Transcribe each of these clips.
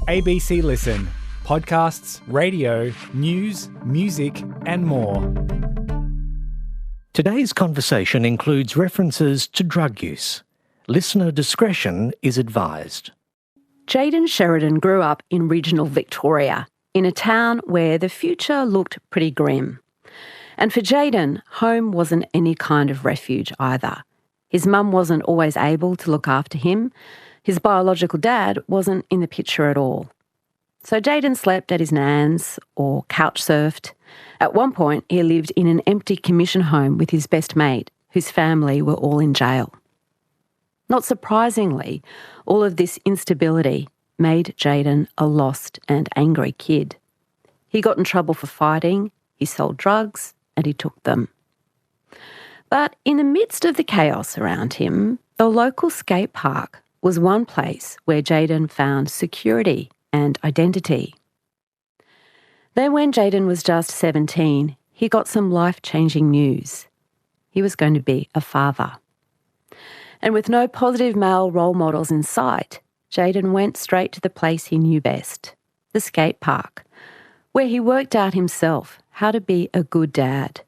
ABC Listen. Podcasts, radio, news, music and more. Today's conversation includes references to drug use. Listener discretion is advised. Jayden Sheridan grew up in regional Victoria, in a town where the future looked pretty grim. And for Jayden, home wasn't any kind of refuge either. His mum wasn't always able to look after him. His biological dad wasn't in the picture at all. So Jayden slept at his nan's or couch surfed. At one point, he lived in an empty commission home with his best mate, whose family were all in jail. Not surprisingly, all of this instability made Jayden a lost and angry kid. He got in trouble for fighting, he sold drugs, and he took them. But in the midst of the chaos around him, the local skate park was one place where Jayden found security and identity. Then when Jayden was just 17, he got some life-changing news. He was going to be a father. And with no positive male role models in sight, Jayden went straight to the place he knew best, the skate park, where he worked out himself how to be a good dad,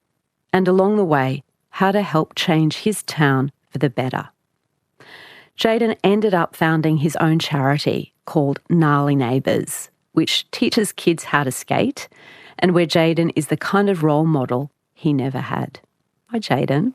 and along the way, how to help change his town for the better. Jayden ended up founding his own charity called Gnarly Neighbours, which teaches kids how to skate, and where Jayden is the kind of role model he never had. Hi, Jayden.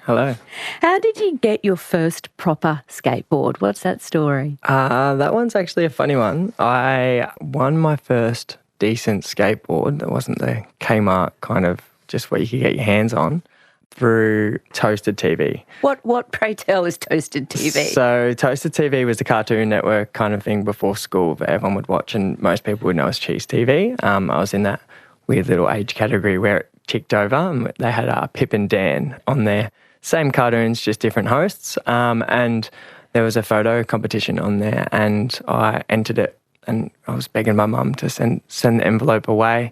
Hello. How did you get your first proper skateboard? What's that story? That one's actually a funny one. I won my first decent skateboard. That wasn't the Kmart kind of just what you could get your hands on, through Toasted TV. What pray tell is Toasted TV? So Toasted TV was the Cartoon Network kind of thing before school that everyone would watch, and most people would know as Cheese TV. I was in that weird little age category where it ticked over, and they had Pip and Dan on there. Same cartoons, just different hosts. And there was a photo competition on there, and I entered it, and I was begging my mum to send the envelope away.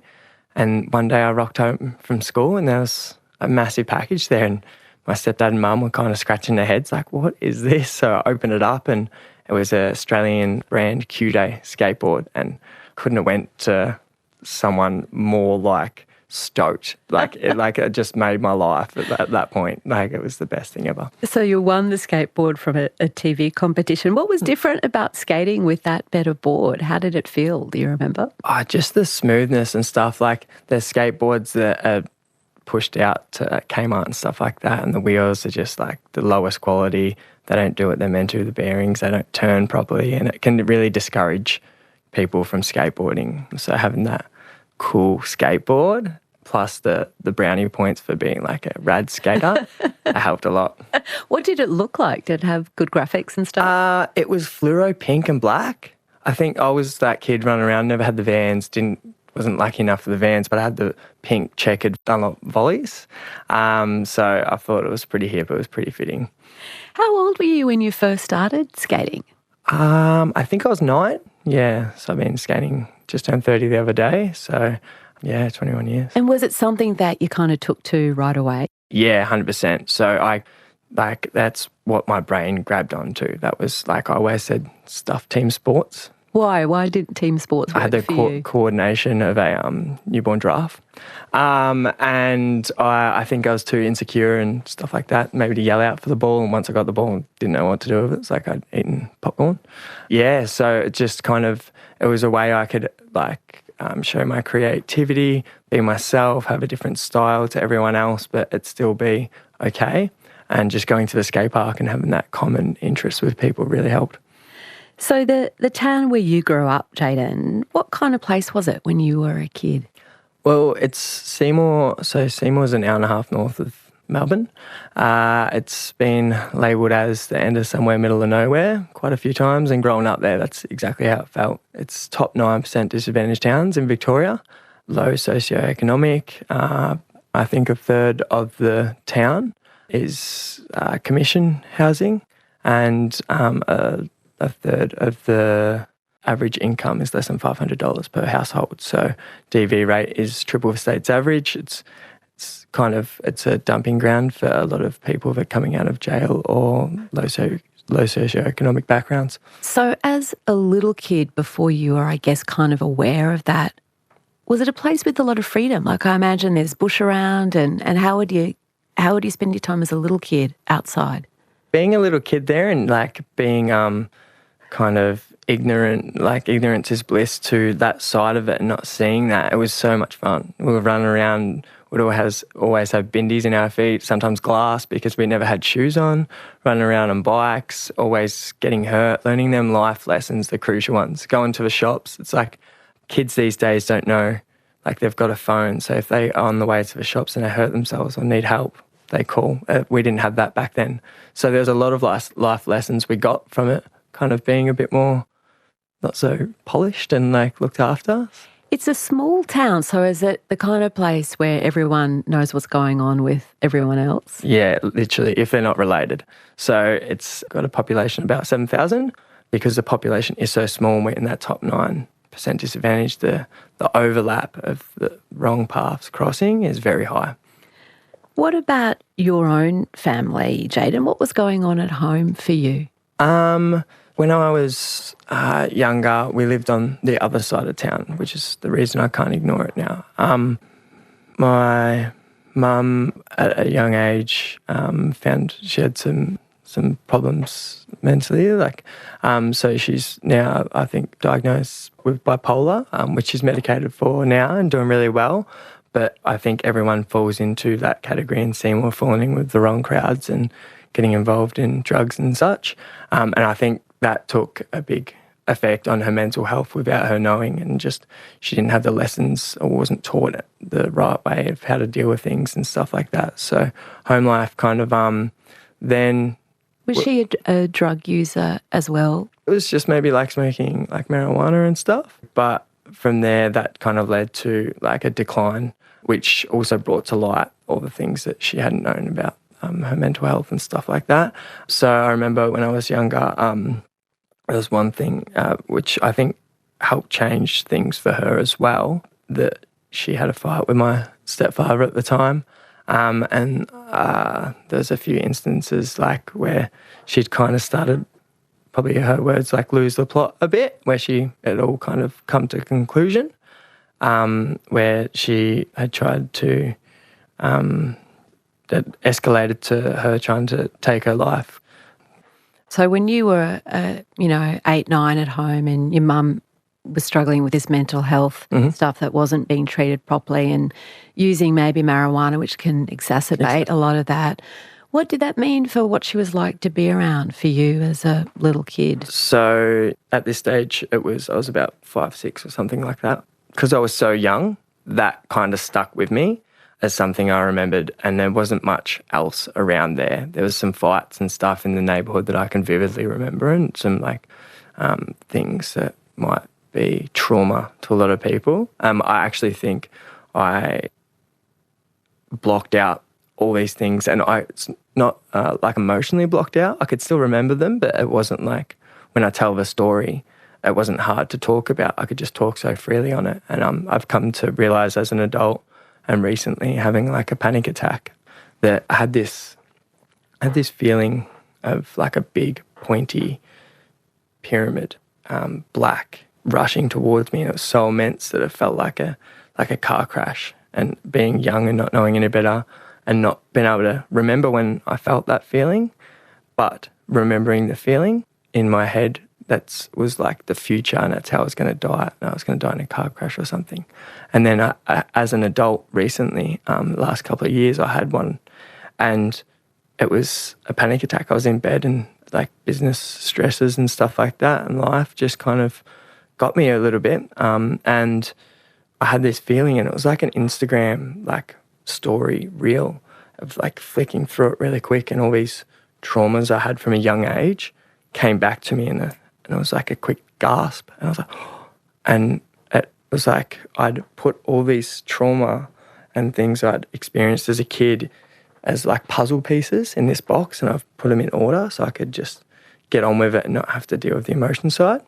And one day I rocked home from school, and there was a massive package there, and my stepdad and mum were kind of scratching their heads like, what is this? So I opened it up, and it was an Australian brand Q-Day skateboard, and couldn't have went to someone more like stoked. It just made my life at that point. Like, it was the best thing ever. So you won the skateboard from a TV competition. What was different about skating with that better board? How did it feel? Do you remember? Just the smoothness and stuff. Like, the skateboards that are pushed out to Kmart and stuff like that, and the wheels are just like the lowest quality. They don't do what they're meant to. The bearings, they don't turn properly, and it can really discourage people from skateboarding. So having that cool skateboard plus the brownie points for being like a rad skater, it helped a lot. What did it look like? Did it have good graphics and stuff? It was fluoro pink and black. I think I was that kid running around, never had the Vans, wasn't lucky enough for the Vans, but I had the pink checkered Dunlop volleys. So I thought it was pretty hip. It was pretty fitting. How old were you when you first started skating? I think I was 9. Yeah, so I've been skating, just turned 30 the other day. So, yeah, 21 years. And was it something that you kind of took to right away? Yeah, 100%. So that's what my brain grabbed onto. That was, like I always said, stuff team sports. Why? Why did team sports work I had the coordination of a newborn giraffe. And I think I was too insecure and stuff like that, maybe to yell out for the ball. And once I got the ball, I didn't know what to do with it. It's like I'd eaten popcorn. Yeah, so it just kind of, it was a way I could show my creativity, be myself, have a different style to everyone else, but it still be okay. And just going to the skate park and having that common interest with people really helped. So the town where you grew up, Jayden, what kind of place was it when you were a kid? Well, it's Seymour. So Seymour's an hour and a half north of Melbourne. It's been labelled as the end of somewhere, middle of nowhere quite a few times, and growing up there, that's exactly how it felt. It's top 9% disadvantaged towns in Victoria, low socioeconomic. I think a third of the town is commission housing, and a third of the average income is less than $500 per household. So DV rate is triple the state's average. It's a dumping ground for a lot of people that are coming out of jail or low low socioeconomic backgrounds. So as a little kid, before you were, I guess, kind of aware of that, was it a place with a lot of freedom? Like, I imagine there's bush around, and how would you spend your time as a little kid outside? Being a little kid there and like being kind of ignorant, like ignorance is bliss to that side of it and not seeing that, it was so much fun. We would run around, we'd always have bindies in our feet, sometimes glass because we never had shoes on, running around on bikes, always getting hurt, learning them life lessons, the crucial ones, going to the shops. It's like kids these days don't know, like they've got a phone, so if they are on the way to the shops and they hurt themselves or need help, they call. We didn't have that back then. So there's a lot of life lessons we got from it, kind of being a bit more not so polished and like looked after. It's a small town, so is it the kind of place where everyone knows what's going on with everyone else? Yeah, literally, if they're not related. So it's got a population of about 7,000. Because the population is so small and we're in that top 9% disadvantage, the overlap of the wrong paths crossing is very high. What about your own family, Jayden? What was going on at home for you? When I was younger, we lived on the other side of town, which is the reason I can't ignore it now. My mum, at a young age, found she had some problems mentally, so she's now, I think, diagnosed with bipolar, which she's medicated for now and doing really well. But I think everyone falls into that category in Seymour, falling in with the wrong crowds and getting involved in drugs and such. And I think that took a big effect on her mental health without her knowing, and just she didn't have the lessons or wasn't taught the right way of how to deal with things and stuff like that. So home life kind of then... Was she a drug user as well? It was just maybe like smoking like marijuana and stuff. But from there, that kind of led to like a decline, which also brought to light all the things that she hadn't known about her mental health and stuff like that. So I remember when I was younger, there was one thing which I think helped change things for her as well, that she had a fight with my stepfather at the time. And there's a few instances like where she'd kind of started, probably her words, like lose the plot a bit, where it all kind of come to conclusion, where she had tried to, that escalated to her trying to take her life. So when you were, 8, 9 at home and your mum was struggling with this mental health stuff that wasn't being treated properly and using maybe marijuana, which can exacerbate a lot of that, what did that mean for what she was like to be around for you as a little kid? So at this stage, I was about 5, 6 or something like that. Because I was so young, that kind of stuck with me as something I remembered, and there wasn't much else around there. There was some fights and stuff in the neighbourhood that I can vividly remember, and some things that might be trauma to a lot of people. I actually think I blocked out all these things, and it's not emotionally blocked out. I could still remember them, but it wasn't like when I tell the story, it wasn't hard to talk about. I could just talk so freely on it. And I've come to realise as an adult and recently having like a panic attack that I had this feeling of like a big pointy pyramid, black, rushing towards me, and it was so immense that it felt like a car crash. And being young and not knowing any better and not being able to remember when I felt that feeling, but remembering the feeling in my head, that was like the future, and that's how I was going to die. And I was going to die in a car crash or something. And then I, as an adult recently, the last couple of years, I had one, and it was a panic attack. I was in bed, and like business stresses and stuff like that and life just kind of got me a little bit. And I had this feeling, and it was like an Instagram like story reel of like flicking through it really quick, and all these traumas I had from a young age came back to me, and it was like a quick gasp, and I was like, oh. And it was like I'd put all these trauma and things I'd experienced as a kid as like puzzle pieces in this box, and I've put them in order so I could just get on with it and not have to deal with the emotion side.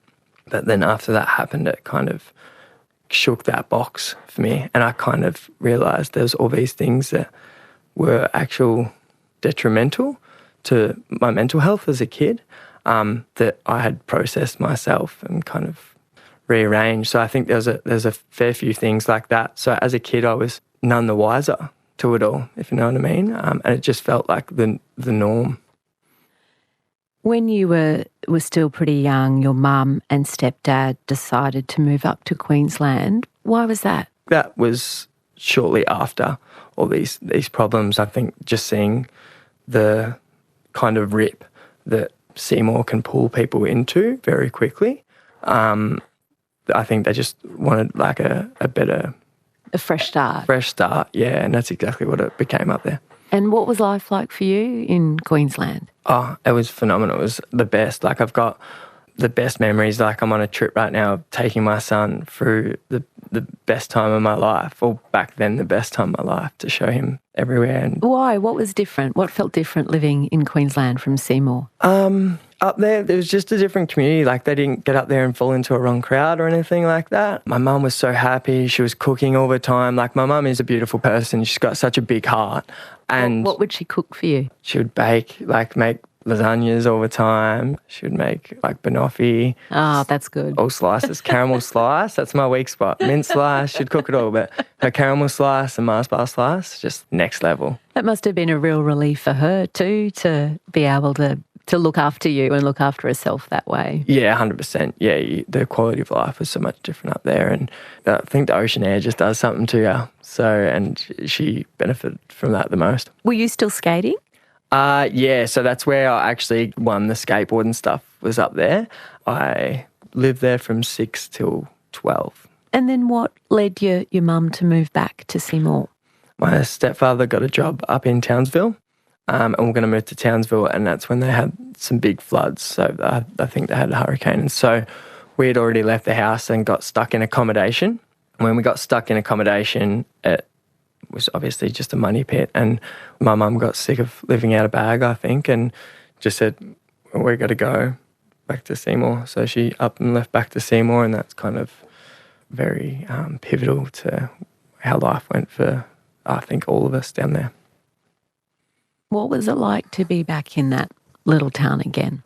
But then after that happened, it kind of shook that box for me, and I kind of realised there was all these things that were actual detrimental to my mental health as a kid that I had processed myself and kind of rearranged. So I think there's a fair few things like that. So as a kid, I was none the wiser to it all, if you know what I mean. And it just felt like the norm. When you were still pretty young, your mum and stepdad decided to move up to Queensland. Why was that? That was shortly after all these problems. I think just seeing the kind of rip that Seymour can pull people into very quickly. I think they just wanted like a better... A fresh start. Fresh start, yeah, and that's exactly what it became up there. And what was life like for you in Queensland? Oh, it was phenomenal. It was the best. Like, I've got the best memories. Like, I'm on a trip right now taking my son through the best time of my life, or back then the best time of my life, to show him everywhere. And why? What was different? What felt different living in Queensland from Seymour? Up there was just a different community. Like, they didn't get up there and fall into a wrong crowd or anything like that. My mum was so happy. She was cooking all the time. Like, my mum is a beautiful person. She's got such a big heart. And what would she cook for you? She would make lasagnas all the time. She would make like banoffee. Oh, that's good. All slices. Caramel slice, that's my weak spot. Mint slice, she'd cook it all. But her caramel slice and Mars bar slice, just next level. That must have been a real relief for her too, to be able to look after you and look after herself that way. Yeah, 100%. Yeah, the quality of life was so much different up there. And I think the ocean air just does something to you. So, and she benefited from that the most. Were you still skating? Yeah, so that's where I actually won the skateboard and stuff, was up there. I lived there from 6 till 12. And then what led your mum to move back to Seymour? My stepfather got a job up in Townsville, and we're going to move to Townsville, and that's when they had some big floods. So I think they had a hurricane. And so we had already left the house and got stuck in accommodation. When we got stuck in accommodation, it was obviously just a money pit, and my mum got sick of living out of bag, I think, and just said, well, we've got to go back to Seymour. So she up and left back to Seymour, and that's kind of very pivotal to how life went for, I think, all of us down there. What was it like to be back in that little town again?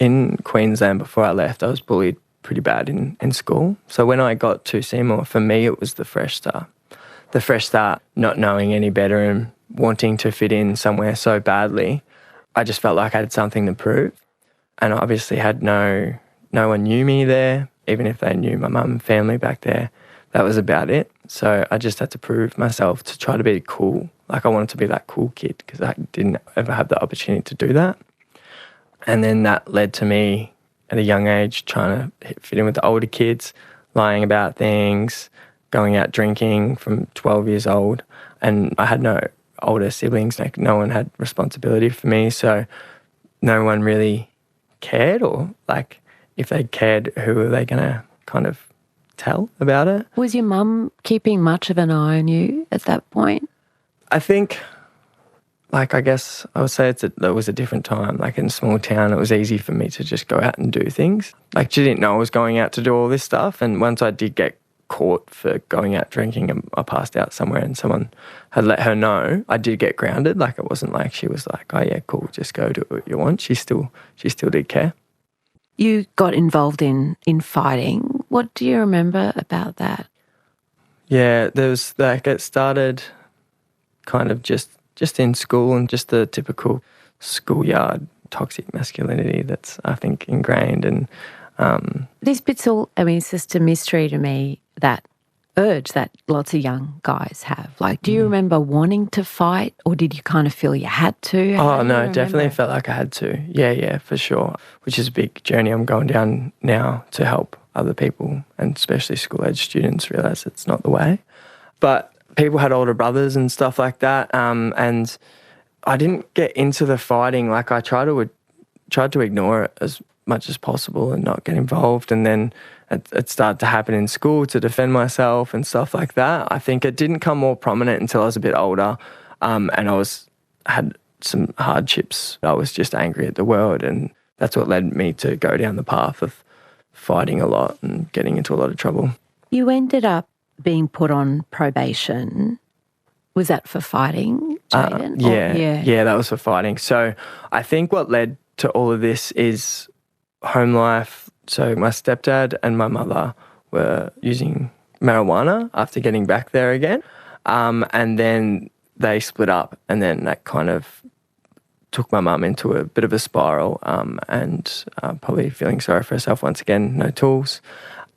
In Queensland, before I left, I was bullied pretty bad in school. So when I got to Seymour, for me, it was the fresh start. The fresh start, not knowing any better and wanting to fit in somewhere so badly. I just felt like I had something to prove. And I obviously had no one knew me there. Even if they knew my mum and family back there, that was about it. So I just had to prove myself to try to be cool. Like, I wanted to be that cool kid because I didn't ever have the opportunity to do that. And then that led to me at a young age trying to fit in with the older kids, lying about things, going out drinking from 12 years old. And I had no older siblings, like no one had responsibility for me. So no one really cared, or like if they cared, who were they going to kind of tell about it? Was your mum keeping much of an eye on you at that point? I think, like, I guess I would say that was a different time. Like, in a small town, it was easy for me to just go out and do things. Like, she didn't know I was going out to do all this stuff. And once I did get caught for going out drinking and I passed out somewhere and someone had let her know, I did get grounded. Like, it wasn't like she was like, oh yeah, cool, just go do what you want. She still did care. You got involved in fighting. What do you remember about that? Yeah, there was like, it started kind of just in school, and just the typical schoolyard toxic masculinity that's, I think, ingrained. And this bit's all, I mean, it's just a mystery to me, that urge that lots of young guys have. Like, do you remember wanting to fight, or did you kind of feel you had to? Oh, no, definitely felt like I had to. Yeah, for sure. Which is a big journey I'm going down now to help other people, and especially school-age students, realise it's not the way. But people had older brothers and stuff like that, and I didn't get into the fighting. Like, I tried to ignore it as much as possible and not get involved, and then it started to happen in school to defend myself and stuff like that. I think it didn't come more prominent until I was a bit older, and I had some hardships. I was just angry at the world, and that's what led me to go down the path of fighting a lot and getting into a lot of trouble. You ended up being put on probation. Was that for fighting, Jayden? Yeah, that was for fighting. So I think what led to all of this is home life. So my stepdad and my mother were using marijuana after getting back there again. And then they split up, and then that kind of took my mum into a bit of a spiral, and probably feeling sorry for herself once again, no tools.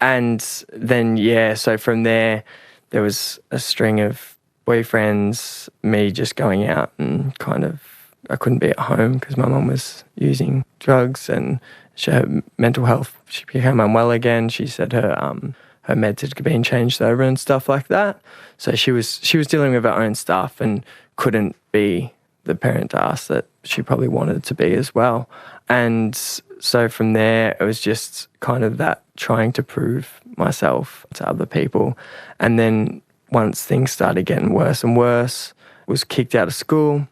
And then, so from there was a string of boyfriends, me just going out and kind of, I couldn't be at home because my mum was using drugs, and her mental health, she became unwell again. She said her meds had been changed over and stuff like that. So she was dealing with her own stuff and couldn't be the parent to us that she probably wanted to be as well. And so from there, it was just kind of that trying to prove myself to other people. And then once things started getting worse and worse, was kicked out of school.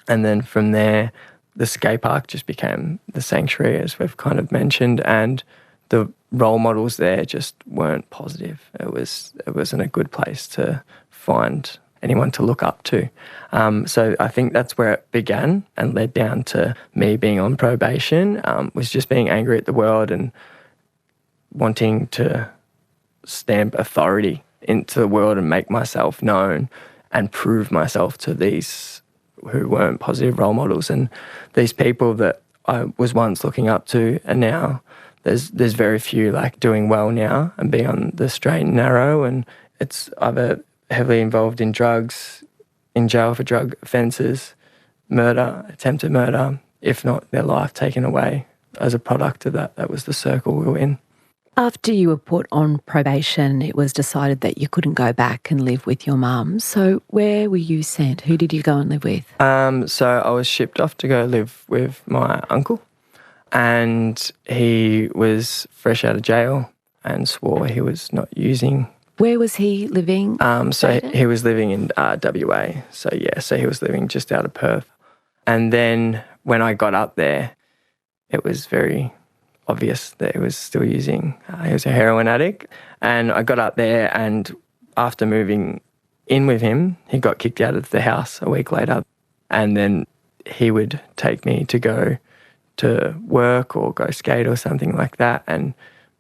And then from there, the skate park just became the sanctuary, as we've kind of mentioned, and the role models there just weren't positive. It wasn't a good place to find anyone to look up to. So I think that's where it began and led down to me being on probation, was just being angry at the world and wanting to stamp authority into the world and make myself known and prove myself to these who weren't positive role models, and these people that I was once looking up to, and now there's very few like doing well now and being on the straight and narrow, and it's either heavily involved in drugs, in jail for drug offences, murder, attempted murder, if not their life taken away as a product of that. That was the circle we were in. After you were put on probation, it was decided that you couldn't go back and live with your mum. So where were you sent? Who did you go and live with? So I was shipped off to go live with my uncle, and he was fresh out of jail and swore he was not using. Where was he living? So he was living in WA. So he was living just out of Perth. And then when I got up there, it was very obvious that he was still using. He was a heroin addict. And I got up there, and after moving in with him, he got kicked out of the house a week later. And then he would take me to go to work or go skate or something like that, and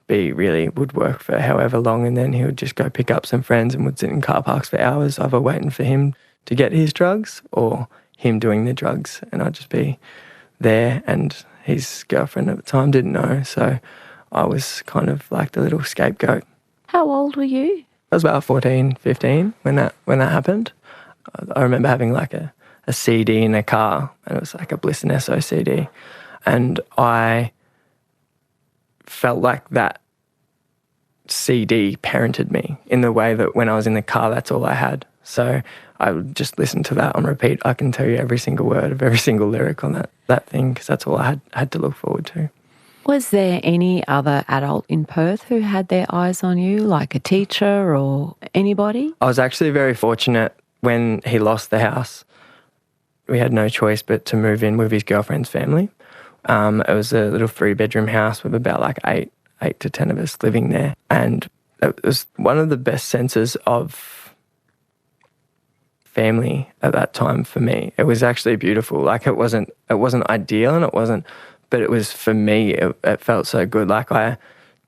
would work for however long, and then he would just go pick up some friends and would sit in car parks for hours, either waiting for him to get his drugs or him doing the drugs, and I'd just be there, and his girlfriend at the time didn't know, so I was kind of like the little scapegoat. How old were you? I was about 14, 15 when that happened. I remember having like a CD in a car, and it was like a Bliss and Esso CD, and I felt like that CD parented me in the way that when I was in the car, that's all I had. So I would just listen to that on repeat. I can tell you every single word of every single lyric on that thing, because that's all I had to look forward to. Was there any other adult in Perth who had their eyes on you, like a teacher or anybody? I was actually very fortunate when he lost the house. We had no choice but to move in with his girlfriend's family. It was a little 3-bedroom house with about like 8 to 10 of us living there. And it was one of the best senses of family at that time for me. It was actually beautiful. Like it wasn't ideal, and but it was, for me, it felt so good. Like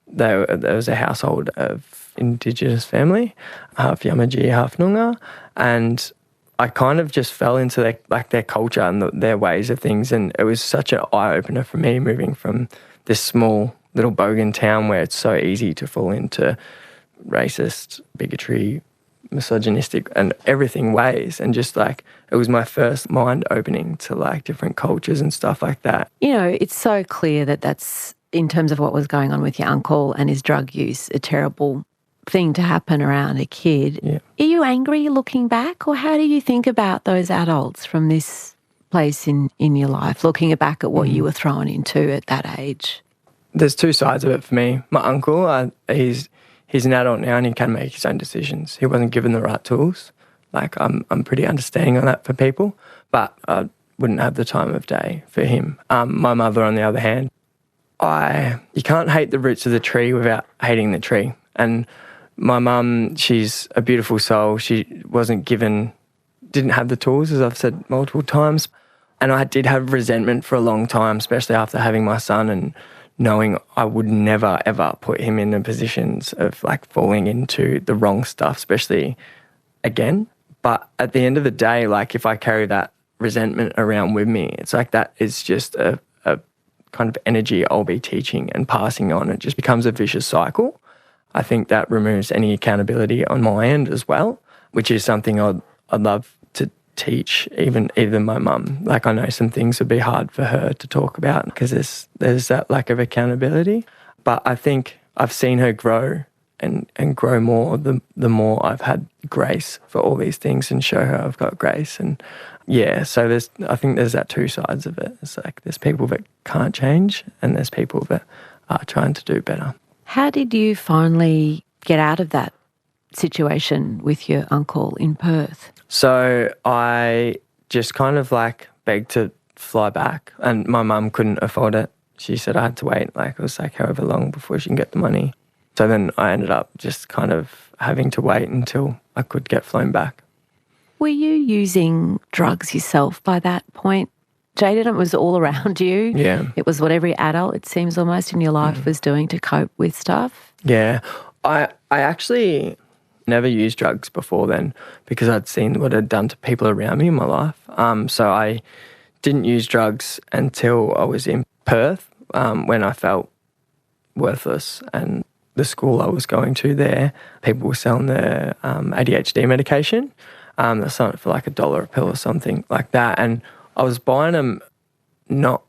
there was a household of Indigenous family, half Yamaji, half Noongar, and I kind of just fell into their culture and their ways of things, and it was such an eye-opener for me moving from this small little bogan town where it's so easy to fall into racist, bigotry, misogynistic and everything ways, and just like it was my first mind opening to like different cultures and stuff like that. You know, it's so clear that that's, in terms of what was going on with your uncle and his drug use, a terrible thing to happen around a kid. Yeah. Are you angry looking back, or how do you think about those adults from this place in your life, looking back at what you were thrown into at that age? There's two sides of it for me. My uncle, he's an adult now and he can make his own decisions. He wasn't given the right tools. Like I'm pretty understanding on that for people, but I wouldn't have the time of day for him. My mother, on the other hand, you can't hate the roots of the tree without hating the tree. And my mum, she's a beautiful soul. She wasn't given didn't have the tools, as I've said multiple times. And I did have resentment for a long time, especially after having my son and knowing I would never, ever put him in the positions of like falling into the wrong stuff, especially again. But at the end of the day, like if I carry that resentment around with me, it's like that is just a kind of energy I'll be teaching and passing on. It just becomes a vicious cycle. I think that removes any accountability on my end as well, which is something I'd love to teach even my mum. Like I know some things would be hard for her to talk about because there's that lack of accountability. But I think I've seen her grow and grow more the more I've had grace for all these things and show her I've got grace. And yeah, so I think there's that two sides of it. It's like there's people that can't change and there's people that are trying to do better. How did you finally get out of that situation with your uncle in Perth? So I just kind of like begged to fly back and my mum couldn't afford it. She said I had to wait, like it was like however long before she can get the money. So then I ended up just kind of having to wait until I could get flown back. Were you using drugs yourself by that point? Jayden, it was all around you. Yeah. It was what every adult, it seems almost, in your life was doing to cope with stuff. Yeah. I actually never used drugs before then because I'd seen what it had done to people around me in my life. So I didn't use drugs until I was in Perth when I felt worthless. And the school I was going to there, people were selling their ADHD medication. They sold it for like $1 a pill or something like that. And I was buying them not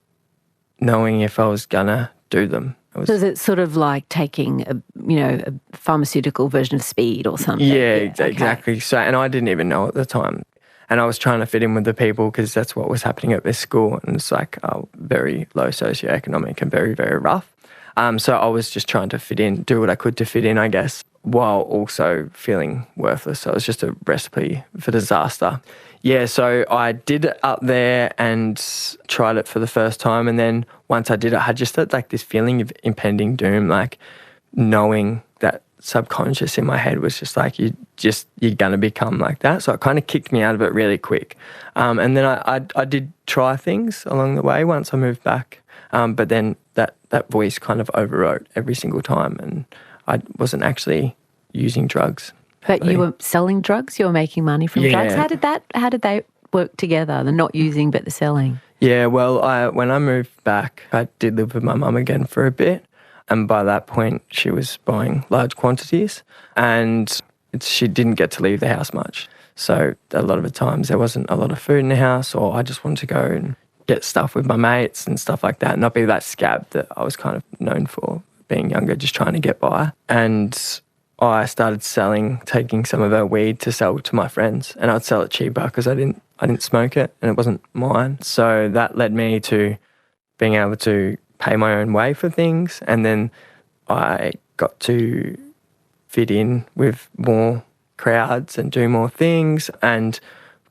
knowing if I was going to do them. So is it sort of like taking a pharmaceutical version of speed or something? Yeah, exactly. So, and I didn't even know at the time. And I was trying to fit in with the people because that's what was happening at this school. And it's like very low socioeconomic and very, very rough. So I was just trying to fit in, do what I could to fit in, I guess, while also feeling worthless. So it was just a recipe for disaster. Yeah, so I did it up there and tried it for the first time. And then once I did it, I had just like this feeling of impending doom, like knowing that subconscious in my head was just like, you're going to become like that. So it kind of kicked me out of it really quick. And then I did try things along the way once I moved back. But then that voice kind of overwrote every single time and I wasn't actually using drugs. But you were selling drugs? You were making money from drugs? How did they work together, the not using but the selling? Yeah, well, when I moved back, I did live with my mum again for a bit. And by that point, she was buying large quantities and she didn't get to leave the house much. So a lot of the times there wasn't a lot of food in the house or I just wanted to go and get stuff with my mates and stuff like that, not be that scab that I was kind of known for being younger, just trying to get by. And I started taking some of her weed to sell to my friends and I'd sell it cheaper because I didn't smoke it and it wasn't mine. So that led me to being able to pay my own way for things and then I got to fit in with more crowds and do more things and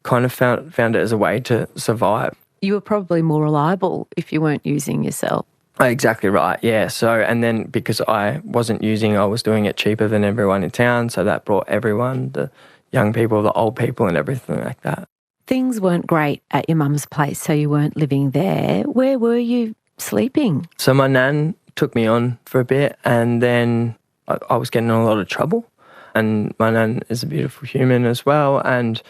kind of found it as a way to survive. You were probably more reliable if you weren't using yourself. Exactly right, yeah. So, and then because I wasn't using, I was doing it cheaper than everyone in town. So that brought everyone, the young people, the old people and everything like that. Things weren't great at your mum's place, so you weren't living there. Where were you sleeping? So my nan took me on for a bit and then I was getting in a lot of trouble. And my nan is a beautiful human as well. And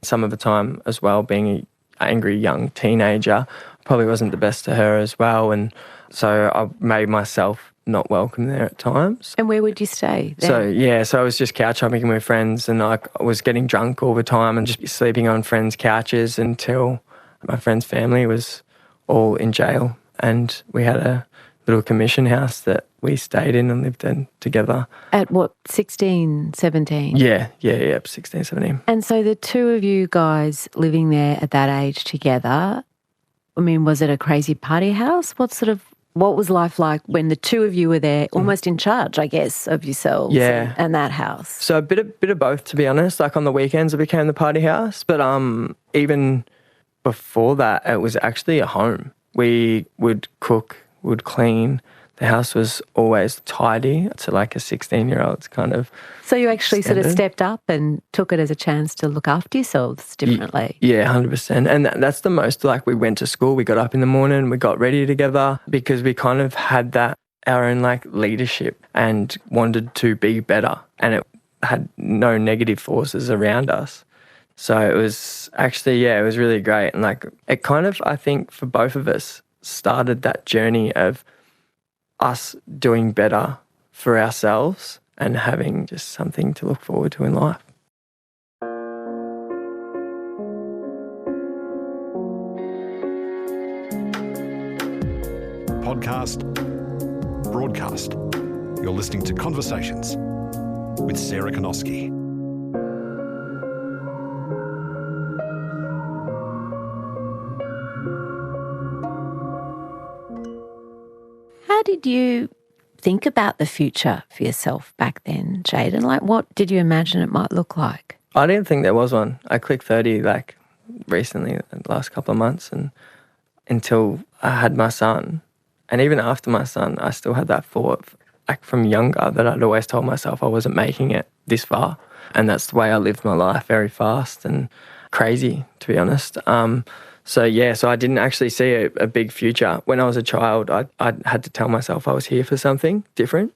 some of the time as well, being an angry young teenager, probably wasn't the best to her as well. And so I made myself not welcome there at times. And where would you stay then? So I was just couch hopping with friends and I was getting drunk all the time and just sleeping on friends' couches until my friend's family was all in jail. And we had a little commission house that we stayed in and lived in together. At what, 16, 17? Yeah, 16, 17. And so the two of you guys living there at that age together, I mean, was it a crazy party house? What was life like when the two of you were there, almost in charge, I guess, of yourselves and that house? So a bit of both, to be honest. Like on the weekends it became the party house, but even before that it was actually a home. We would cook, would clean, The house was always tidy to like a 16-year-old's kind of So you actually standard. sort of stepped up and took it as a chance to look after yourselves differently. Yeah, 100%. And that's the most, like, we went to school, we got up in the morning, we got ready together because we kind of had that, our own like leadership and wanted to be better. And it had no negative forces around us. So it was actually, it was really great. And like, it kind of, I think for both of us, started that journey of us doing better for ourselves and having just something to look forward to in life. Podcast, broadcast. You're listening to Conversations with Sarah Konoski. How did you think about the future for yourself back then, Jayden? Like, what did you imagine it might look like? I didn't think there was one. I clicked 30 like recently, the last couple of months, and until I had my son. And even after my son, I still had that thought, like from younger, that I'd always told myself I wasn't making it this far. And that's the way I lived my life, very fast and crazy, to be honest. So I didn't actually see a big future. When I was a child, I had to tell myself I was here for something different.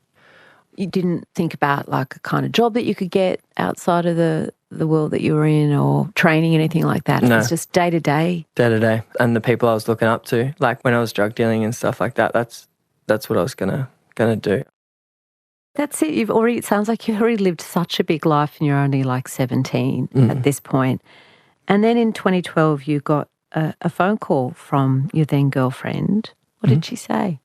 You didn't think about like a kind of job that you could get outside of the world that you were in, or training, anything like that? No. It was just day to day. Day to day. And the people I was looking up to, like when I was drug dealing and stuff like that, that's what I was gonna do. That's it. It sounds like you've already lived such a big life and you're only like 17 at this point. And then in 2012, you got a phone call from your then girlfriend. What did she say?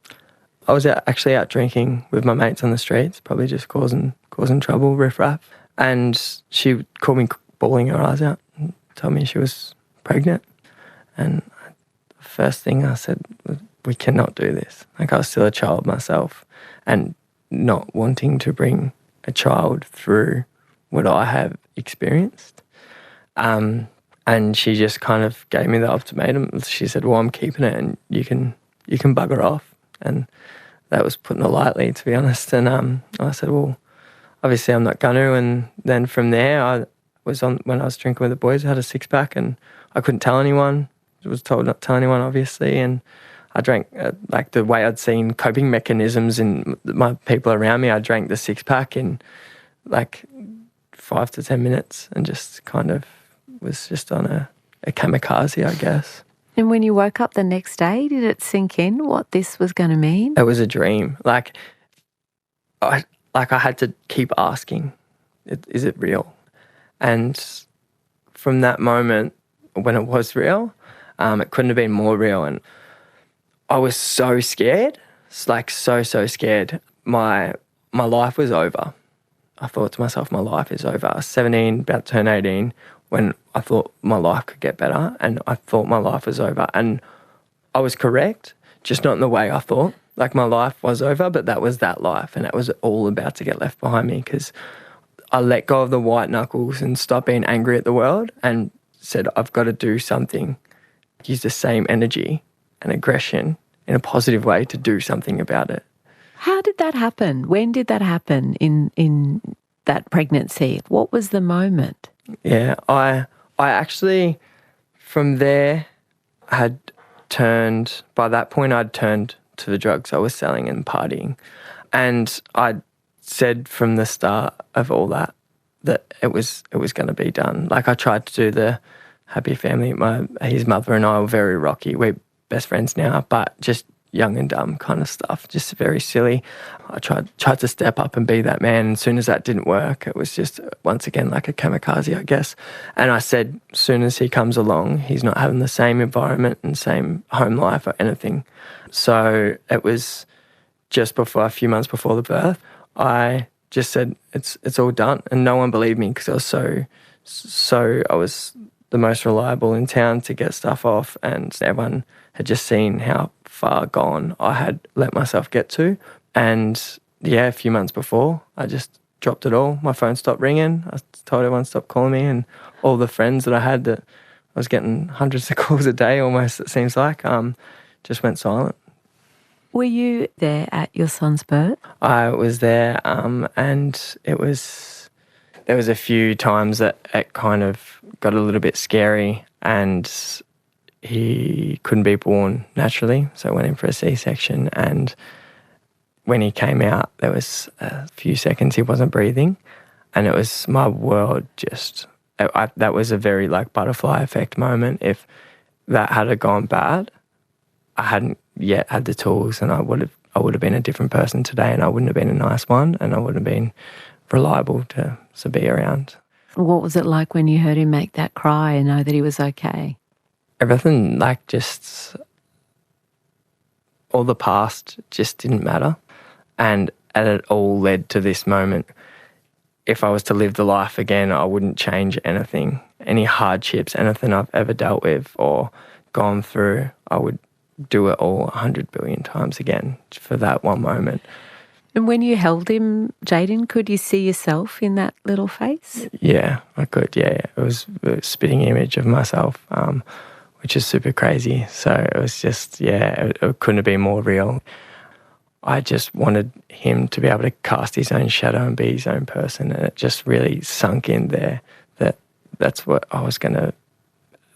I was actually out drinking with my mates on the streets, probably just causing trouble, riff-raff. And she called me bawling her eyes out and told me she was pregnant. And the first thing I said was, we cannot do this. Like, I was still a child myself and not wanting to bring a child through what I have experienced. And she just kind of gave me the ultimatum. She said, well, I'm keeping it and you can bugger off. And that was putting it lightly, to be honest. And I said, well, obviously I'm not going to. And then from there, when I was drinking with the boys, I had a six-pack and I couldn't tell anyone. I was told not to tell anyone, obviously. And I drank, like the way I'd seen coping mechanisms in my people around me, I drank the six-pack in like 5 to 10 minutes and just kind of was just on a kamikaze, I guess. And when you woke up the next day, did it sink in what this was going to mean? It was a dream. Like I had to keep asking, is it real? And from that moment, when it was real, it couldn't have been more real. And I was so scared, like so scared. My life was over. I thought to myself, my life is over. I was 17, about to turn 18, when I thought my life could get better, and I thought my life was over. And I was correct, just not in the way I thought. Like, my life was over, but that was that life, and that was all about to get left behind me, because I let go of the white knuckles and stopped being angry at the world and said, I've got to do something, use the same energy and aggression in a positive way to do something about it. How did that happen? When did that happen in that pregnancy? What was the moment? Yeah, I actually, from there, had turned, by that point I'd turned to the drugs I was selling and partying. And I said from the start of all that it was going to be done. Like, I tried to do the happy family. His mother and I were very rocky. We're best friends now, but just young and dumb kind of stuff, just very silly. I tried to step up and be that man. And as soon as that didn't work, it was just, once again, like a kamikaze, I guess. And I said, as soon as he comes along, he's not having the same environment and same home life or anything. So it was just before, a few months before the birth, I just said, it's all done. And no one believed me, because I was so I was the most reliable in town to get stuff off, and everyone had just seen how far gone I had let myself get to. And yeah, a few months before, I just dropped it all. My phone stopped ringing. I told everyone to stop calling me, and all the friends that I had, that I was getting hundreds of calls a day almost, it seems like, just went silent. Were you there at your son's birth? I was there, and there was a few times that it kind of got a little bit scary, and he couldn't be born naturally, so I went in for a C-section, and when he came out, there was a few seconds he wasn't breathing, and it was my world just... that was a very butterfly effect moment. If that had gone bad, I hadn't yet had the tools, and I would have been a different person today, and I wouldn't have been a nice one, and I wouldn't have been reliable to be around. What was it like when you heard him make that cry and know that he was okay? Everything, just all the past just didn't matter, and it all led to this moment. If I was to live the life again, I wouldn't change anything. Any hardships, anything I've ever dealt with or gone through, I would do it all 100 billion times again for that one moment. And when you held him, Jayden, could you see yourself in that little face? Yeah, I could, yeah. It was a spitting image of myself, which is super crazy. So it was just, it couldn't have been more real. I just wanted him to be able to cast his own shadow and be his own person, and it just really sunk in there that that's what I was going to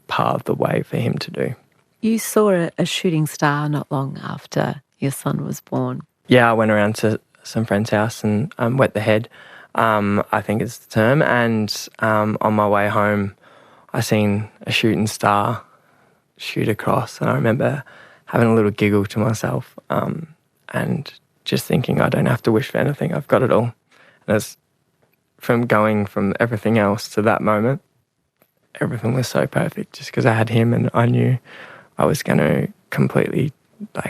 pave the way for him to do. You saw a shooting star not long after your son was born. Yeah, I went around to some friend's house and wet the head, I think it's the term, and on my way home I seen a shooting star shoot across, and I remember having a little giggle to myself and just thinking, I don't have to wish for anything, I've got it all. And it's from going from everything else to that moment, everything was so perfect just because I had him, and I knew I was going to completely,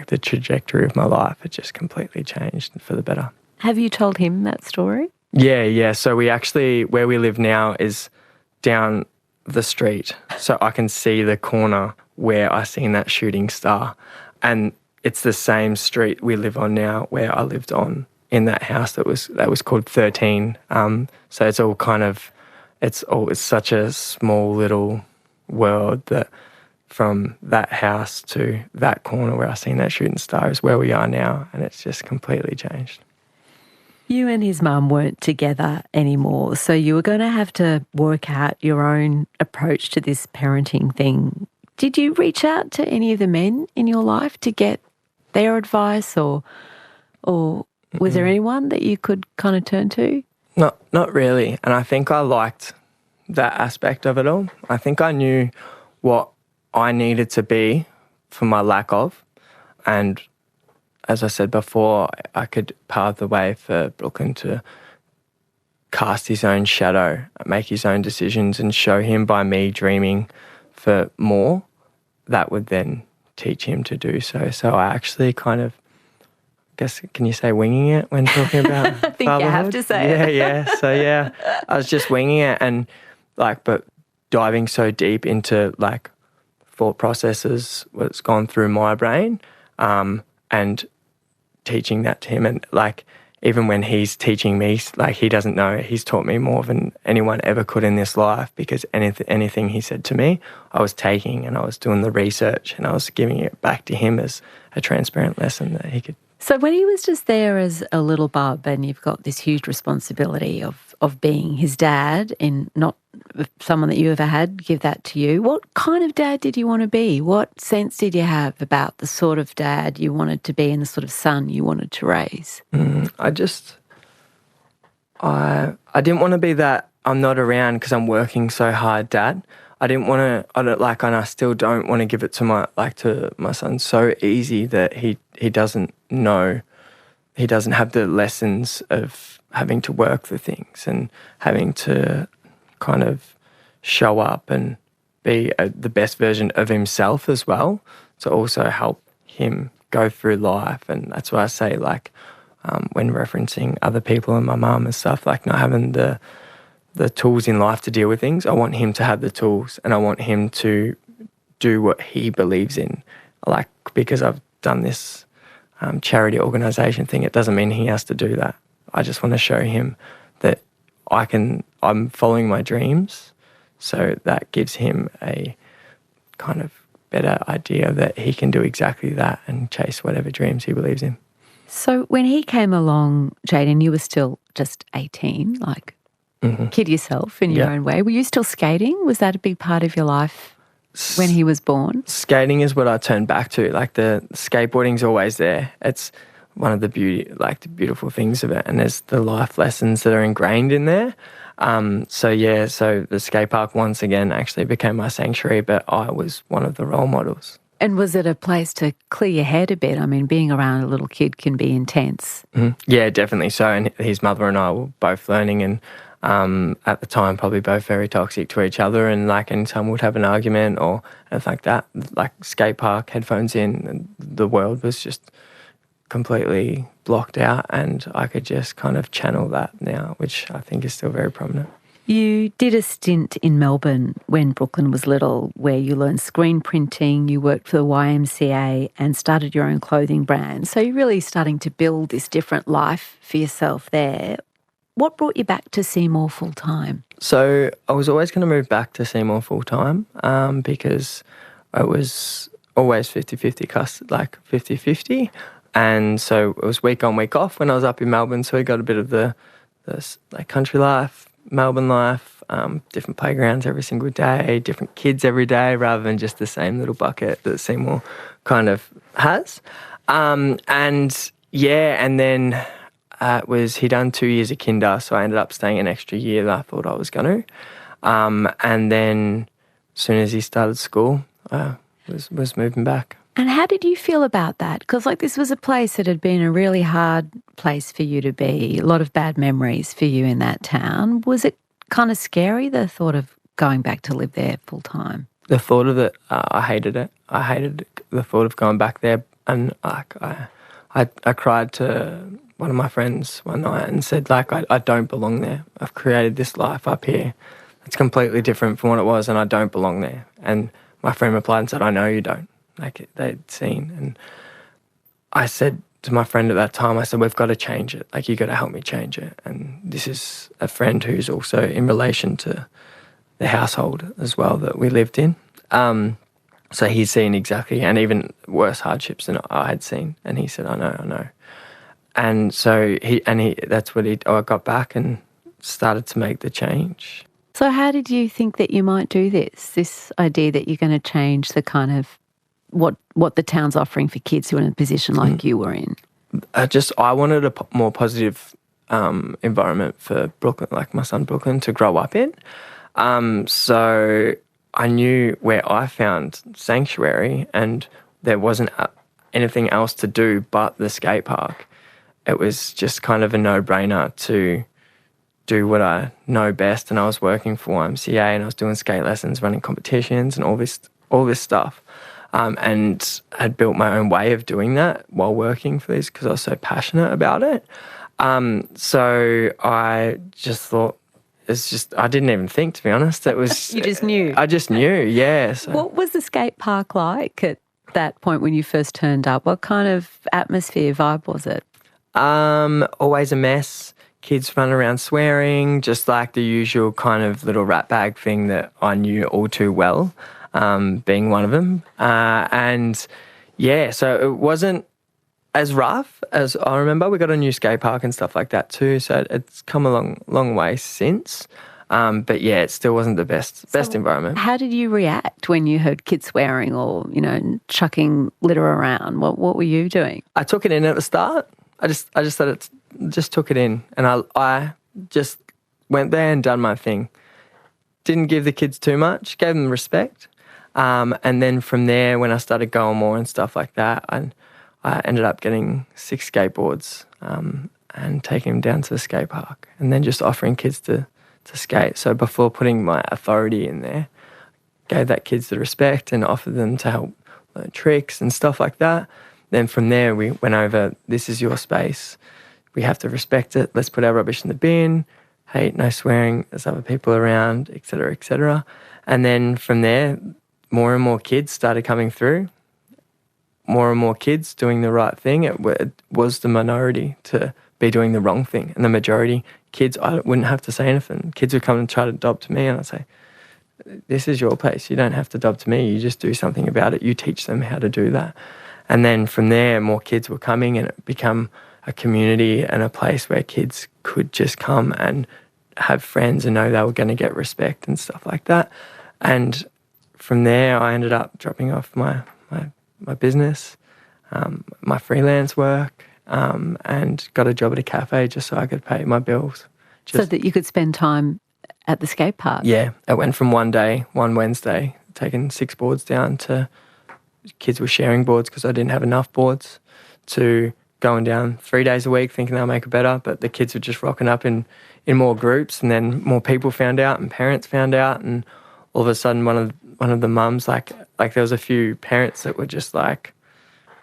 the trajectory of my life had just completely changed for the better. Have you told him that story? Yeah. So we actually, where we live now is down the street. So I can see the corner where I seen that shooting star. And it's the same street we live on now where I lived on in that house that was called 13. So it's all kind of, it's such a small little world that from that house to that corner where I seen that shooting star is where we are now, and it's just completely changed. You and his mum weren't together anymore, so you were going to have to work out your own approach to this parenting thing. Did you reach out to any of the men in your life to get their advice, or was there anyone that you could kind of turn to? Not really, and I think I liked that aspect of it all. I think I knew what I needed to be for my lack of, and as I said before, I could pave the way for Brooklyn to cast his own shadow, make his own decisions, and show him by me dreaming for more, that would then teach him to do so. So I actually kind of, can you say winging it when talking about I think fatherhood? you have to say it. Yeah. So I was just winging it, and but diving so deep into thought processes, what's gone through my brain, and teaching that to him. And even when he's teaching me, he doesn't know, he's taught me more than anyone ever could in this life, because anything he said to me, I was taking and I was doing the research and I was giving it back to him as a transparent lesson that he could. So when he was just there as a little bub, and you've got this huge responsibility of being his dad, and not someone that you ever had give that to you, what kind of dad did you want to be? What sense did you have about the sort of dad you wanted to be and the sort of son you wanted to raise? I didn't want to be that I'm not around because I'm working so hard dad. I didn't want to, and I still don't want to give it to my son so easy that he doesn't know, he doesn't have the lessons of having to work for things and having to kind of show up and be the best version of himself as well, to also help him go through life. And that's why I say, when referencing other people and my mum and stuff, not having the tools in life to deal with things, I want him to have the tools, and I want him to do what he believes in. Because I've done this charity organisation thing, it doesn't mean he has to do that. I just want to show him that I'm following my dreams, so that gives him a kind of better idea that he can do exactly that and chase whatever dreams he believes in. So when he came along, Jayden, you were still just 18, like kid yourself in your own way. Were you still skating? Was that a big part of your life when he was born? Skating is what I turned back to. Like the skateboarding's always there. It's one of the beautiful things of it, and there's the life lessons that are ingrained in there. So the skate park once again actually became my sanctuary, but I was one of the role models. And was it a place to clear your head a bit? I mean, being around a little kid can be intense. Mm-hmm. Yeah, definitely so. And his mother and I were both learning, and at the time probably both very toxic to each other, and like anytime we'd have an argument or anything like that, like skate park, headphones in, and the world was just completely blocked out, and I could just kind of channel that now, which I think is still very prominent. You did a stint in Melbourne when Brooklyn was little, where you learned screen printing, you worked for the YMCA and started your own clothing brand. So you're really starting to build this different life for yourself there. What brought you back to Seymour full time? So I was always going to move back to Seymour full time because it was always 50-50, like 50-50. And so it was week on, week off when I was up in Melbourne. So we got a bit of the like country life, Melbourne life, different playgrounds every single day, different kids every day, rather than just the same little bucket that Seymour kind of has. And then he done 2 years of kinder, so I ended up staying an extra year than I thought I was going to. And then as soon as he started school, I was moving back. And how did you feel about that? Because this was a place that had been a really hard place for you to be, a lot of bad memories for you in that town. Was it kind of scary, the thought of going back to live there full time? The thought of it, I hated it. I hated the thought of going back there. And I cried to one of my friends one night and said, I don't belong there. I've created this life up here. It's completely different from what it was, and I don't belong there. And my friend replied and said, I know you don't. Like they'd seen. And I said to my friend at that time, I said, we've got to change it. Like, you got to help me change it. And this is a friend who's also in relation to the household as well that we lived in. So he's seen exactly, and even worse hardships than I had seen. And he said, I know. And so I got back and started to make the change. So how did you think that you might do this idea that you're going to change the kind of what the town's offering for kids who are in a position like you were in? I wanted a more positive environment for Brooklyn, like my son Brooklyn, to grow up in. So I knew where I found sanctuary, and there wasn't anything else to do but the skate park. It was just kind of a no-brainer to do what I know best, and I was working for YMCA and I was doing skate lessons, running competitions and all this stuff. And had built my own way of doing that while working for this because I was so passionate about it. So I just thought, I didn't even think, to be honest. It was You just knew? I just knew, yeah. So. What was the skate park like at that point when you first turned up? What kind of atmosphere, vibe was it? Always a mess. Kids running around swearing, just like the usual kind of little rat bag thing that I knew all too well. Being one of them. So it wasn't as rough as I remember. We got a new skate park and stuff like that too, so it's come a long way since. But yeah, it still wasn't the best environment. How did you react when you heard kids swearing or, chucking litter around? What were you doing? I took it in at the start. I just took it in, and I just went there and done my thing. Didn't give the kids too much, gave them respect. And then from there, when I started going more and stuff like that, I ended up getting 6 skateboards and taking them down to the skate park and then just offering kids to skate. So before putting my authority in there, gave that kids the respect and offered them to help learn tricks and stuff like that. Then from there, we went over, this is your space. We have to respect it. Let's put our rubbish in the bin. Hey, no swearing. There's other people around, et cetera, et cetera. And then from there, more and more kids started coming through. More and more kids doing the right thing. It was the minority to be doing the wrong thing. And the majority, kids, I wouldn't have to say anything. Kids would come and try to dob to me and I'd say, this is your place. You don't have to dub to me. You just do something about it. You teach them how to do that. And then from there, more kids were coming, and it became a community and a place where kids could just come and have friends and know they were going to get respect and stuff like that. And from there, I ended up dropping off my business, my freelance work, and got a job at a cafe just so I could pay my bills. So that you could spend time at the skate park? Yeah. It went from one Wednesday, taking 6 boards down to kids were sharing boards because I didn't have enough boards, to going down 3 days a week thinking they'll make it better, but the kids were just rocking up in more groups, and then more people found out and parents found out, and all of a sudden one of the mums, like there was a few parents that were just like,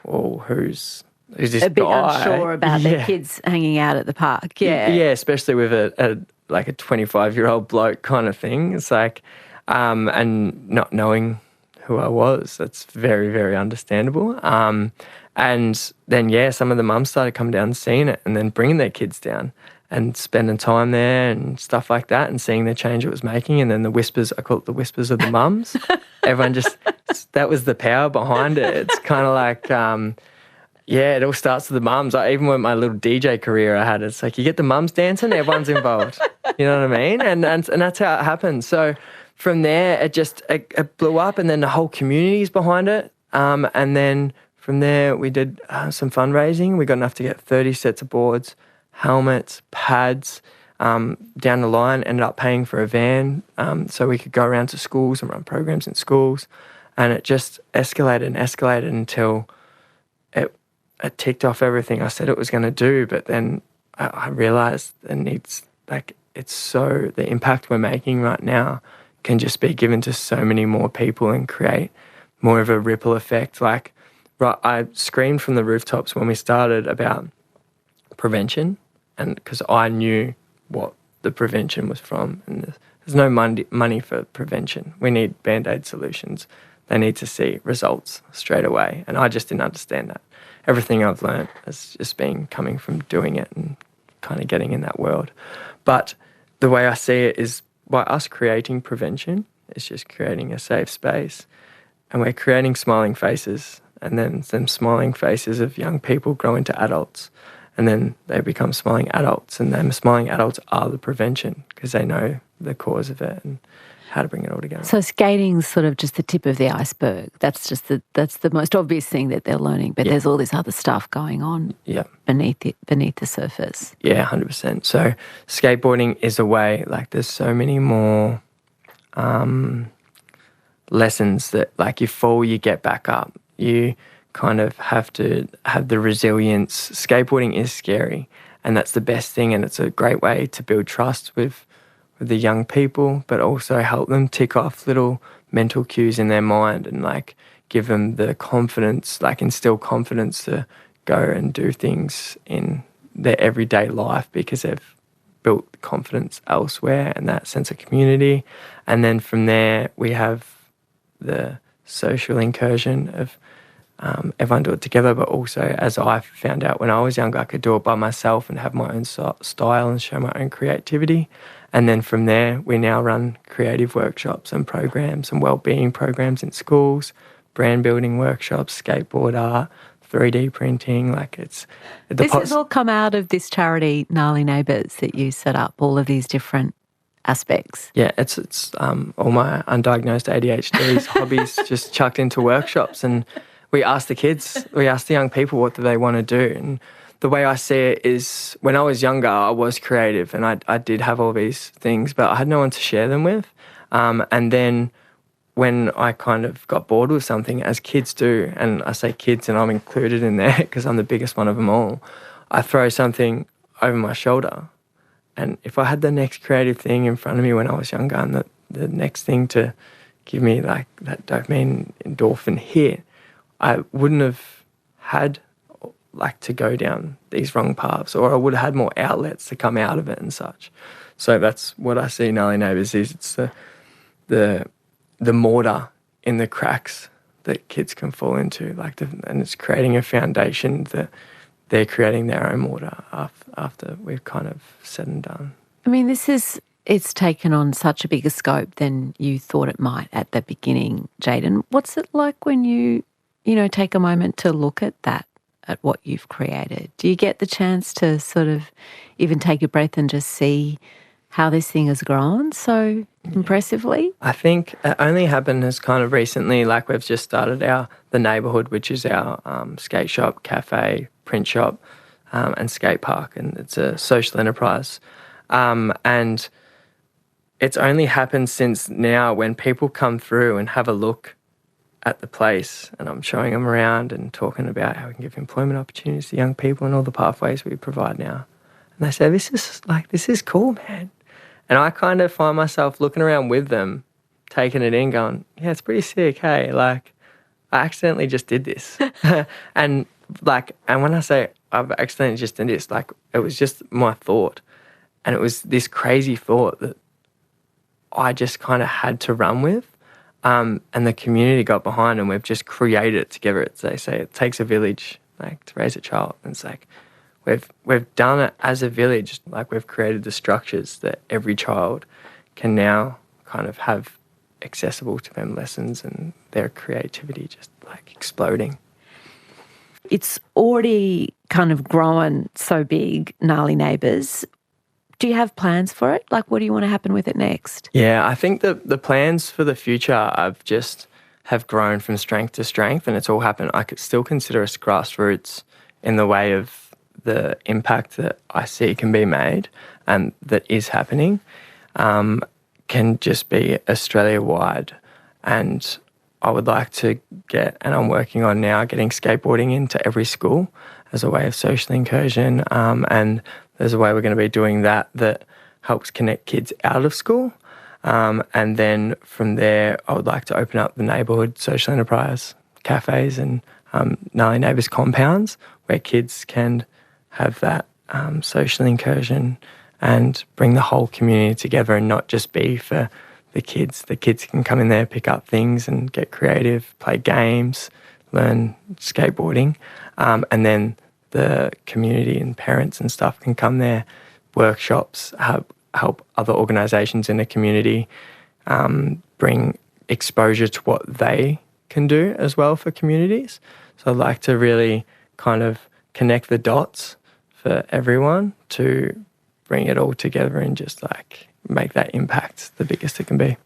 well, who's this guy? A bit unsure about their kids hanging out at the park. Yeah. Yeah, especially with a 25-year-old bloke kind of thing. It's like, and not knowing who I was, that's very, very understandable. And then, some of the mums started coming down and seeing it, and then bringing their kids down and spending time there and stuff like that, and seeing the change it was making. And then the whispers, I call it the whispers of the mums. Everyone that was the power behind it. It's kind of like, it all starts with the mums. Even with my little DJ career I had, it's like you get the mums dancing, everyone's involved. You know what I mean? And that's how it happens. So from there, it blew up, and then the whole community's behind it. And then from there, we did some fundraising. We got enough to get 30 sets of boards, helmets, pads. Down the line, ended up paying for a van so we could go around to schools and run programs in schools. And it just escalated until it ticked off everything I said it was going to do. But then I realised the impact we're making right now can just be given to so many more people and create more of a ripple effect. I screamed from the rooftops when we started about prevention, and because I knew what the prevention was from, and there's no money for prevention. We need Band-Aid solutions. They need to see results straight away, and I just didn't understand that. Everything I've learned has just been coming from doing it and kind of getting in that world. But the way I see it is, by us creating prevention, it's just creating a safe space, and we're creating smiling faces, and then them smiling faces of young people grow into adults, and then they become smiling adults, and them smiling adults are the prevention because they know the cause of it and how to bring it all together. So skating's sort of just the tip of the iceberg. That's the most obvious thing that they're learning, but there's all this other stuff going on beneath the surface. Yeah, 100%. So skateboarding is a way, there's so many more lessons that, you fall, you get back up. You kind of have to have the resilience. Skateboarding is scary, and that's the best thing, and it's a great way to build trust with the young people, but also help them tick off little mental cues in their mind and give them the confidence, instill confidence to go and do things in their everyday life because they've built confidence elsewhere and that sense of community. And then from there we have the social incursion of everyone do it together, but also, as I found out when I was younger, I could do it by myself and have my own style and show my own creativity. And then from there, we now run creative workshops and programs and wellbeing programs in schools, brand building workshops, skateboard art, 3D printing. This has all come out of this charity, Gnarly Neighbours, that you set up, all of these different aspects. Yeah, it's all my undiagnosed ADHD's hobbies just chucked into workshops, and we ask the young people, what do they want to do? And the way I see it is, when I was younger, I was creative and I did have all these things, but I had no one to share them with. And then when I kind of got bored with something, as kids do, and I say kids and I'm included in there because I'm the biggest one of them all, I throw something over my shoulder. And if I had the next creative thing in front of me when I was younger, and the next thing to give me that dopamine endorphin hit, I wouldn't have had to go down these wrong paths, or I would have had more outlets to come out of it and such. So that's what I see Gnarly Neighbours is. It's the mortar in the cracks that kids can fall into, and it's creating a foundation that they're creating their own mortar after we've kind of said and done. I mean, this is it's taken on such a bigger scope than you thought it might at the beginning, Jayden. What's it like when you take a moment to look at that, at what you've created? Do you get the chance to sort of even take a breath and just see how this thing has grown so impressively? I think it only happened as kind of recently, like we've just started the neighbourhood, which is our skate shop, cafe, print shop and skate park, and it's a social enterprise. And it's only happened since now when people come through and have a look at the place, and I'm showing them around and talking about how we can give employment opportunities to young people and all the pathways we provide now. And they say, this is cool, man. And I kind of find myself looking around with them, taking it in, going, yeah, it's pretty sick, hey, like, I accidentally just did this. and when I say I've accidentally just did this, like, it was just my thought. And it was this crazy thought that I just kind of had to run with. And the community got behind, and we've just created it together. It's, they say it takes a village, like, to raise a child. And it's like, we've done it as a village. Like, we've created the structures that every child can now kind of have accessible to them, lessons and their creativity just like exploding. It's already kind of grown so big, Gnarly Neighbours. Do you have plans for it? Like, what do you want to happen with it next? Yeah, I think the plans for the future have grown from strength to strength, and it's all happened. I could still consider us grassroots in the way of the impact that I see can be made and that is happening, can just be Australia-wide. And I would like to get, and I'm working on now, getting skateboarding into every school as a way of social incursion, and there's a way we're going to be doing that helps connect kids out of school. And then from there, I would like to open up the neighbourhood social enterprise cafes and Gnarly Neighbours compounds where kids can have that social incursion and bring the whole community together and not just be for the kids. The kids can come in there, pick up things and get creative, play games, learn skateboarding. And then the community and parents and stuff can come there, workshops, help other organisations in the community, bring exposure to what they can do as well for communities. So I'd like to really kind of connect the dots for everyone to bring it all together and just like make that impact the biggest it can be.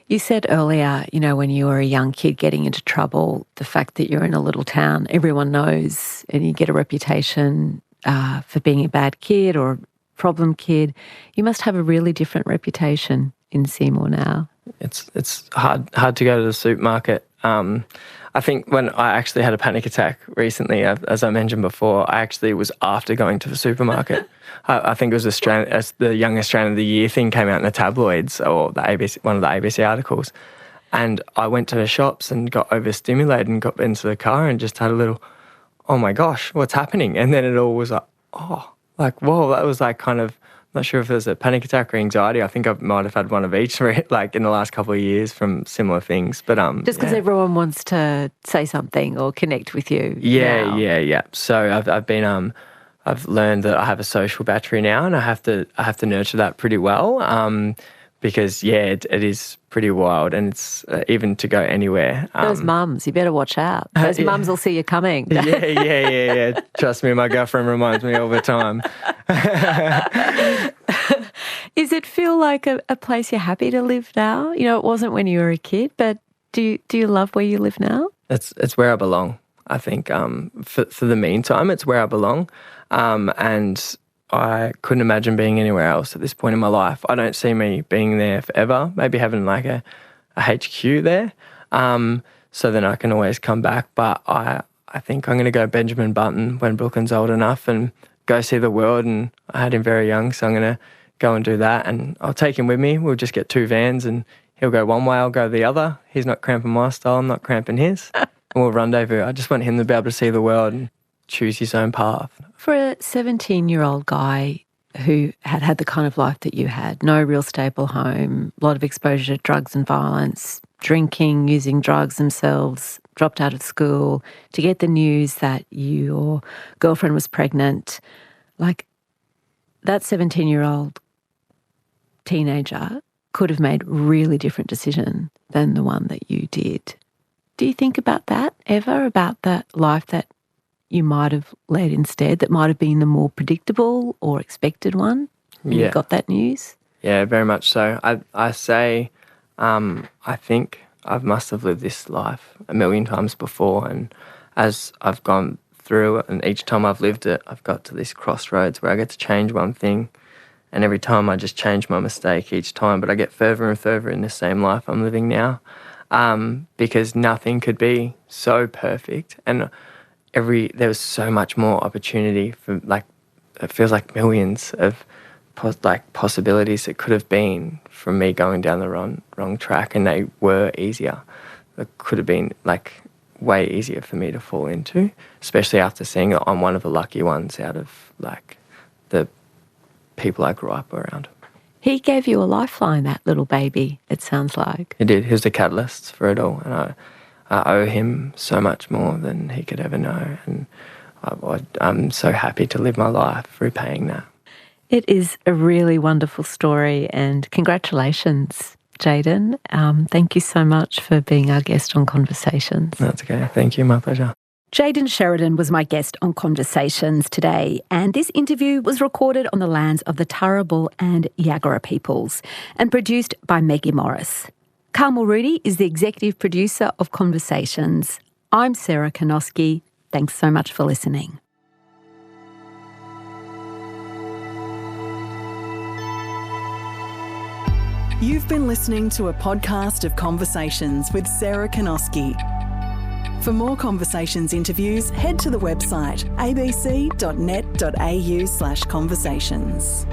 You said earlier, when you were a young kid getting into trouble, the fact that you're in a little town, everyone knows, and you get a reputation for being a bad kid or a problem kid. You must have a really different reputation in Seymour now. It's hard to go to the supermarket. I think when I actually had a panic attack recently, as I mentioned before, I actually was after going to the supermarket. I think it was as the Young Australian of the Year thing came out in the tabloids or the ABC, one of the ABC articles. And I went to the shops and got overstimulated and got into the car and just had a little, oh my gosh, what's happening? And then it all was like, whoa, that was like kind of, I'm not sure if it was a panic attack or anxiety. I think I might have had one of each, like in the last couple of years from similar things. But just because everyone wants to say something or connect with you. Yeah. So I've learned that I have a social battery now, and I have to nurture that pretty well. Because it is pretty wild, and it's even to go anywhere. Those mums, you better watch out. Those mums will see you coming. Yeah. Trust me, my girlfriend reminds me all the time. Does it feel like a place you're happy to live now? It wasn't when you were a kid, but do you love where you live now? It's where I belong. I think for the meantime, it's where I belong, and I couldn't imagine being anywhere else at this point in my life. I don't see me being there forever, maybe having like a HQ there, so then I can always come back. But I think I'm going to go Benjamin Button when Brooklyn's old enough and go see the world. And I had him very young, so I'm going to go and do that. And I'll take him with me. We'll just get 2 vans and he'll go one way, I'll go the other. He's not cramping my style, I'm not cramping his. And we'll rendezvous. I just want him to be able to see the world and choose his own path. For a 17-year-old guy who had the kind of life that you had, no real stable home, a lot of exposure to drugs and violence, drinking, using drugs themselves, dropped out of school, to get the news that your girlfriend was pregnant, like that 17-year-old teenager could have made a really different decision than the one that you did. Do you think about that ever, about that life that you might have led instead, that might have been the more predictable or expected one when you got that news? Yeah, very much so. I say I think I must have lived this life a million times before, and as I've gone through it and each time I've lived it, I've got to this crossroads where I get to change one thing, and every time I just change my mistake each time, but I get further and further in the same life I'm living now, because nothing could be so perfect, and there was so much more opportunity for, like, it feels like millions of possibilities that could have been from me going down the wrong track, and they were easier. It could have been like way easier for me to fall into, especially after seeing it I'm one of the lucky ones out of like the people I grew up around. He gave you a lifeline, that little baby, it sounds like. He did. He was the catalyst for it all, and I owe him so much more than he could ever know, and I'm so happy to live my life repaying that. It is a really wonderful story, and congratulations, Jayden. Thank you so much for being our guest on Conversations. That's okay. Thank you. My pleasure. Jayden Sheridan was my guest on Conversations today, and this interview was recorded on the lands of the Turrbal and Yagara peoples and produced by Maggie Morris. Carmel Rudy is the executive producer of Conversations. I'm Sarah Kanoski. Thanks so much for listening. You've been listening to a podcast of Conversations with Sarah Kanoski. For more Conversations interviews, head to the website abc.net.au/conversations.